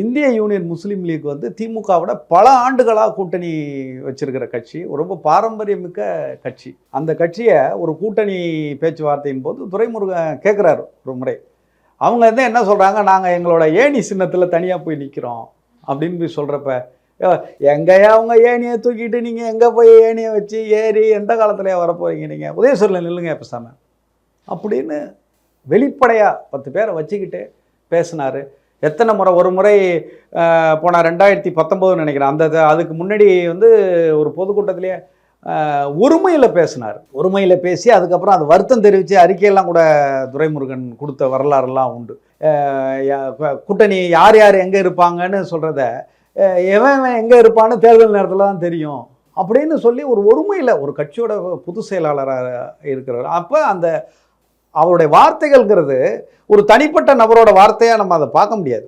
இந்திய யூனியன் முஸ்லீம் லீக் வந்து திமுகவோட பல ஆண்டுகளாக கூட்டணி வச்சிருக்கிற கட்சி, ரொம்ப பாரம்பரியமிக்க கட்சி. அந்த கட்சியை ஒரு கூட்டணி பேச்சுவார்த்தையின் போது துரைமுருகன் கேட்குறாரு ஒரு முறை. அவங்க வந்து என்ன சொல்கிறாங்க, நாங்கள் எங்களோட ஏணி சின்னத்தில் தனியாக போய் நிற்கிறோம் அப்படின்னு போய் சொல்கிறப்ப, எங்கேயா அவங்க ஏணியை தூக்கிட்டு நீங்கள் எங்கே போய் ஏணியை வச்சு ஏறி எந்த காலத்துலையா வரப்போகிறீங்க, நீங்கள் உதயசூரில் நில்லுங்க பேசாமல் அப்படின்னு வெளிப்படையாக 10 பேரை வச்சுக்கிட்டு பேசினார். எத்தனை முறை, ஒரு முறை போன 2019 நினைக்கிறேன், அதுக்கு முன்னாடி வந்து ஒரு பொதுக்கூட்டத்திலேயே ஒருமையில் பேசினார். ஒருமையில் பேசி அதுக்கப்புறம் அது வருத்தம் தெரிவித்து அறிக்கையெல்லாம் கூட துரைமுருகன் கொடுத்த வரலாறுலாம் உண்டு. கூட்டணி யார் யார் எங்கே இருப்பாங்கன்னு சொல்கிறத எவன் எங்கே இருப்பான்னு தேர்தல் நேரத்தில் தான் தெரியும் அப்படின்னு சொல்லி ஒரு ஒருமையில் ஒரு கட்சியோட பொதுச் செயலாளராக இருக்கிறார். அப்போ அந்த அவருடைய வார்த்தைகள்ங்கிறது ஒரு தனிப்பட்ட நபரோட வார்த்தையாக நம்ம அதை பார்க்க முடியாது.